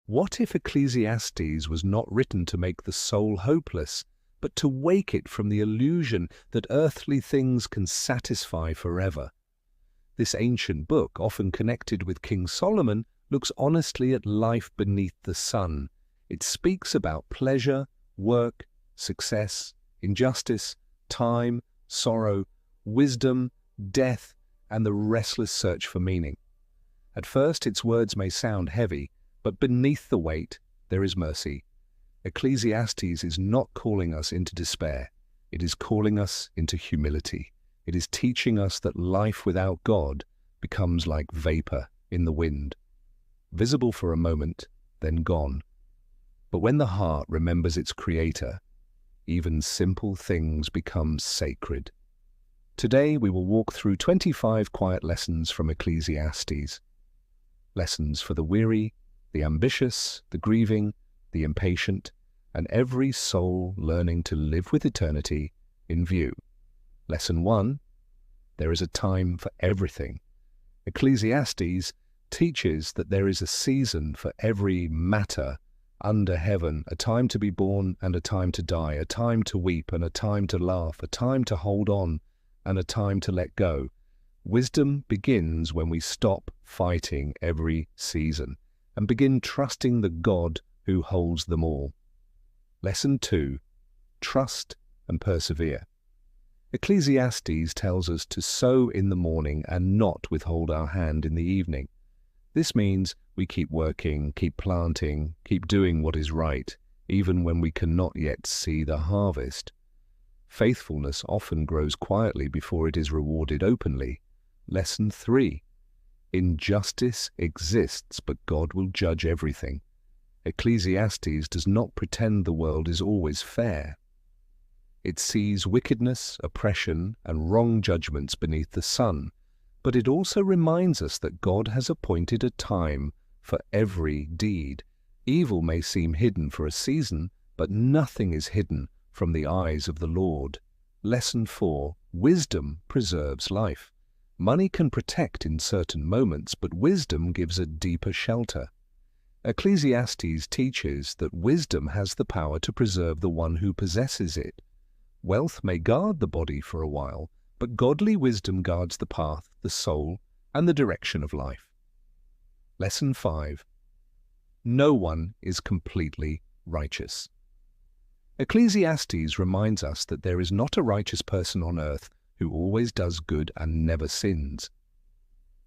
What if Ecclesiastes was not written to make the soul hopeless, but to wake it from the illusion that earthly things can satisfy forever? This ancient book, often connected with King Solomon, looks honestly at life beneath the sun. It speaks about pleasure, work, success, injustice, time, sorrow, wisdom, death, and the restless search for meaning. At first, its words may sound heavy, but beneath the weight, there is mercy. Ecclesiastes is not calling us into despair. It is calling us into humility. It is teaching us that life without God becomes like vapor in the wind, visible for a moment, then gone. But when the heart remembers its Creator, even simple things become sacred. Today we will walk through 25 quiet lessons from Ecclesiastes. Lessons for the weary, the ambitious, the grieving, the impatient, and every soul learning to live with eternity in view. Lesson 1. There is a time for everything. Ecclesiastes teaches that there is a season for every matter under heaven, a time to be born and a time to die, a time to weep and a time to laugh, a time to hold on and a time to let go. Wisdom begins when we stop fighting every season and begin trusting the God who holds them all. Lesson 2. Trust and persevere. Ecclesiastes tells us to sow in the morning and not withhold our hand in the evening. This means we keep working, keep planting, keep doing what is right, even when we cannot yet see the harvest. Faithfulness often grows quietly before it is rewarded openly. Lesson 3. Injustice exists, but God will judge everything. Ecclesiastes does not pretend the world is always fair. It sees wickedness, oppression, and wrong judgments beneath the sun, but it also reminds us that God has appointed a time for every deed. Evil may seem hidden for a season, but nothing is hidden from the eyes of the Lord. Lesson 4. Wisdom preserves life. Money can protect in certain moments, but wisdom gives a deeper shelter. Ecclesiastes teaches that wisdom has the power to preserve the one who possesses it. Wealth may guard the body for a while, but godly wisdom guards the path, the soul, and the direction of life. Lesson 5. No one is completely righteous. Ecclesiastes reminds us that there is not a righteous person on earth who always does good and never sins.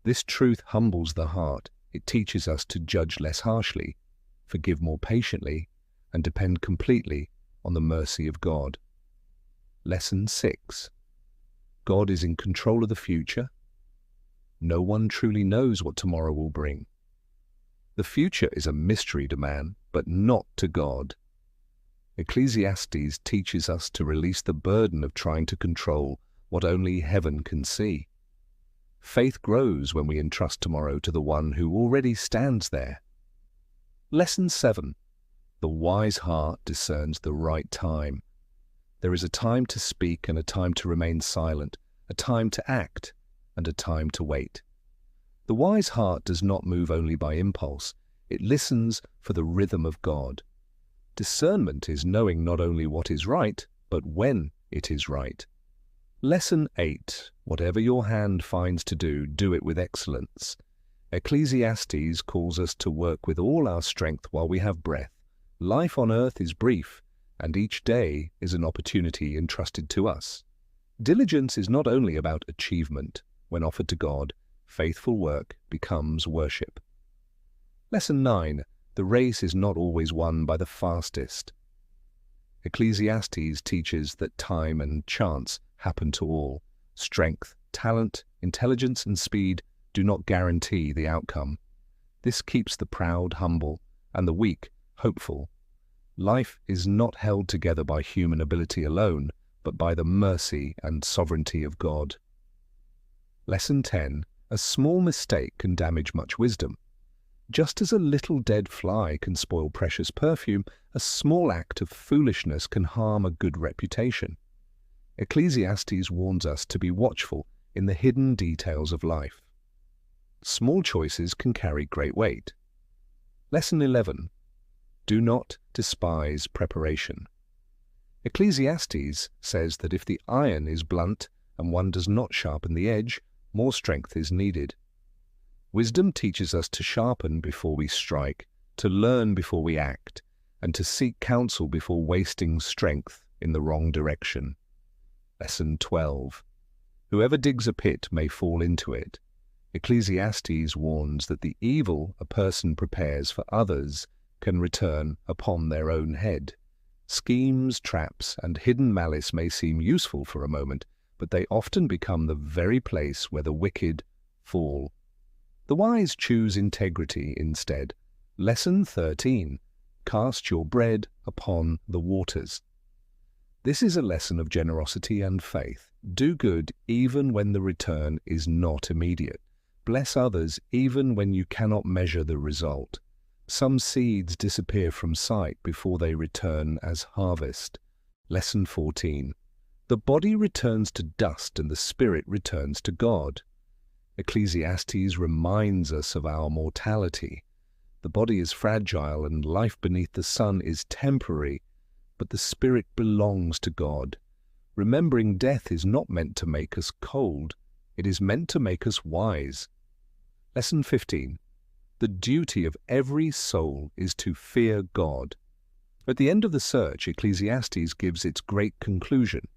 This truth humbles the heart. It teaches us to judge less harshly, forgive more patiently, and depend completely on the mercy of God. Lesson 6. God is in control of the future. No one truly knows what tomorrow will bring. The future is a mystery to man, but not to God. Ecclesiastes teaches us to release the burden of trying to control what only heaven can see. Faith grows when we entrust tomorrow to the one who already stands there. Lesson 7. The wise heart discerns the right time. There is a time to speak and a time to remain silent, a time to act and a time to wait. The wise heart does not move only by impulse. It listens for the rhythm of God. Discernment is knowing not only what is right, but when it is right. Lesson 8. Whatever your hand finds to do, do it with excellence. Ecclesiastes calls us to work with all our strength while we have breath. Life on earth is brief, and each day is an opportunity entrusted to us. Diligence is not only about achievement. When offered to God, faithful work becomes worship. Lesson 9. The race is not always won by the fastest. Ecclesiastes teaches that time and chance happen to all. Strength, talent, intelligence, and speed do not guarantee the outcome. This keeps the proud humble and the weak hopeful. Life is not held together by human ability alone, but by the mercy and sovereignty of God. Lesson 10. A small mistake can damage much wisdom. Just as a little dead fly can spoil precious perfume, a small act of foolishness can harm a good reputation. Ecclesiastes warns us to be watchful in the hidden details of life. Small choices can carry great weight. Lesson 11. Do not despise preparation. Ecclesiastes says that if the iron is blunt and one does not sharpen the edge, more strength is needed. Wisdom teaches us to sharpen before we strike, to learn before we act, and to seek counsel before wasting strength in the wrong direction. Lesson 12. Whoever digs a pit may fall into it. Ecclesiastes warns that the evil a person prepares for others can return upon their own head. Schemes, traps, and hidden malice may seem useful for a moment, but they often become the very place where the wicked fall. The wise choose integrity instead. Lesson 13. Cast your bread upon the waters. This is a lesson of generosity and faith. Do good even when the return is not immediate. Bless others even when you cannot measure the result. Some seeds disappear from sight before they return as harvest. Lesson 14. The body returns to dust and the spirit returns to God. Ecclesiastes reminds us of our mortality. The body is fragile and life beneath the sun is temporary, but the spirit belongs to God. Remembering death is not meant to make us cold, it is meant to make us wise. Lesson 15. The duty of every soul is to fear God. At the end of the search, Ecclesiastes gives its great conclusion.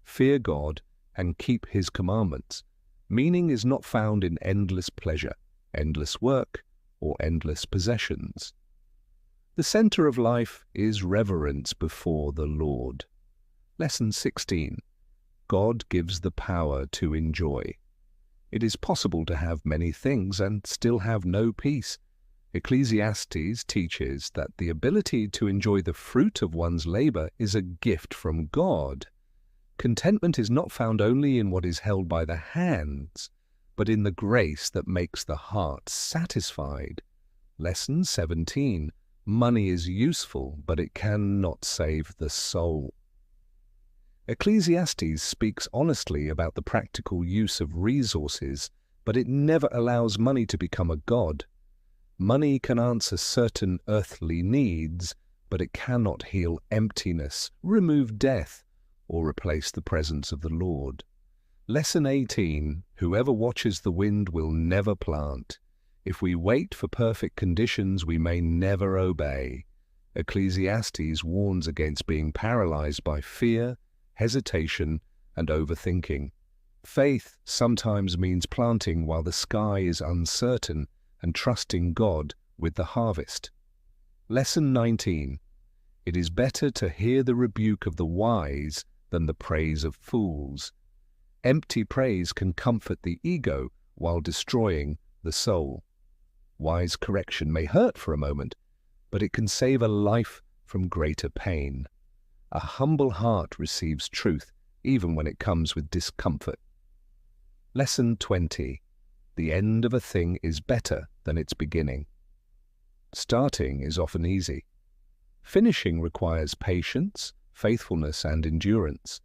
Fear God and keep His commandments. Meaning is not found in endless pleasure, endless work, or endless possessions. The center of life is reverence before the Lord. Lesson 16. God gives the power to enjoy. It is possible to have many things and still have no peace. Ecclesiastes teaches that the ability to enjoy the fruit of one's labor is a gift from God. Contentment is not found only in what is held by the hands, but in the grace that makes the heart satisfied. Lesson 17. Money is useful, but it cannot save the soul. Ecclesiastes speaks honestly about the practical use of resources, but it never allows money to become a god. Money can answer certain earthly needs, but it cannot heal emptiness, remove death, or replace the presence of the Lord. Lesson 18. Whoever watches the wind will never plant. If we wait for perfect conditions, we may never obey. Ecclesiastes warns against being paralyzed by fear, hesitation, and overthinking. Faith sometimes means planting while the sky is uncertain and trusting God with the harvest. Lesson 19. It is better to hear the rebuke of the wise than the praise of fools. Empty praise can comfort the ego while destroying the soul. Wise correction may hurt for a moment, but it can save a life from greater pain. A humble heart receives truth, even when it comes with discomfort. Lesson 20. The end of a thing is better than its beginning. Starting is often easy. Finishing requires patience, faithfulness, and endurance.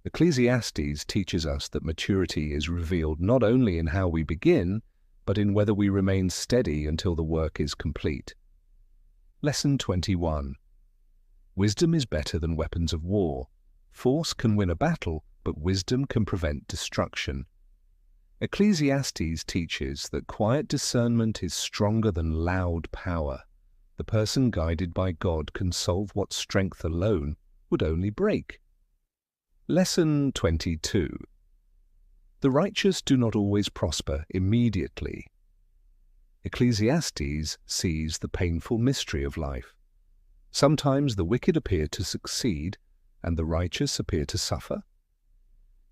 Ecclesiastes teaches us that maturity is revealed not only in how we begin, but in whether we remain steady until the work is complete. Lesson 21. Wisdom is better than weapons of war. Force can win a battle, but wisdom can prevent destruction. Ecclesiastes teaches that quiet discernment is stronger than loud power. The person guided by God can solve what strength alone would only break. Lesson 22. The righteous do not always prosper immediately. Ecclesiastes sees the painful mystery of life. Sometimes the wicked appear to succeed, and the righteous appear to suffer.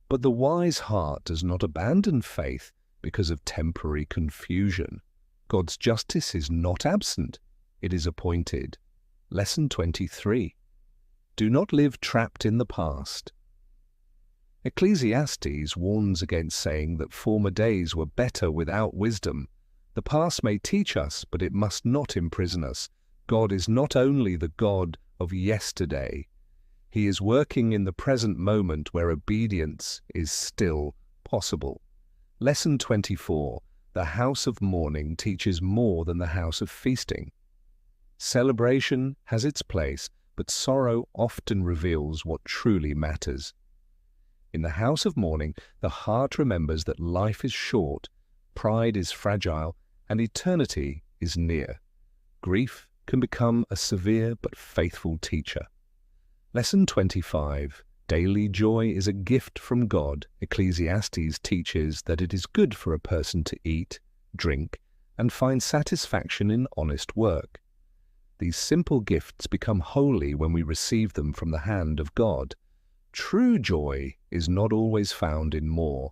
But the wise heart does not abandon faith because of temporary confusion. God's justice is not absent, it is appointed. Lesson 23. Do not live trapped in the past. Ecclesiastes warns against saying that former days were better without wisdom. The past may teach us, but it must not imprison us. God is not only the God of yesterday. He is working in the present moment where obedience is still possible. Lesson 24. The house of mourning teaches more than the house of feasting. Celebration has its place, but sorrow often reveals what truly matters. In the house of mourning, the heart remembers that life is short, pride is fragile, and eternity is near. Grief can become a severe but faithful teacher. Lesson 25. Daily joy is a gift from God. Ecclesiastes teaches that it is good for a person to eat, drink, and find satisfaction in honest work. These simple gifts become holy when we receive them from the hand of God. True joy is not always found in more.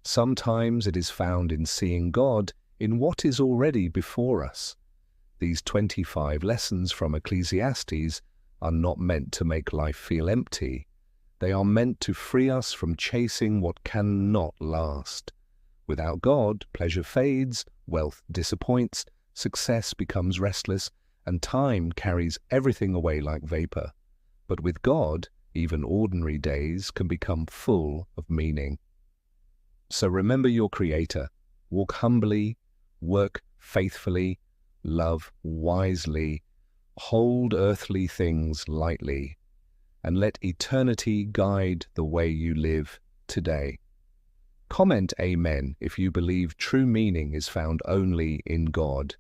Sometimes it is found in seeing God in what is already before us. These 25 lessons from Ecclesiastes are not meant to make life feel empty. They are meant to free us from chasing what cannot last. Without God, pleasure fades, wealth disappoints, success becomes restless, and time carries everything away like vapor. But with God, even ordinary days can become full of meaning. So remember your Creator, walk humbly, work faithfully, love wisely, hold earthly things lightly, and let eternity guide the way you live today. Comment Amen if you believe true meaning is found only in God.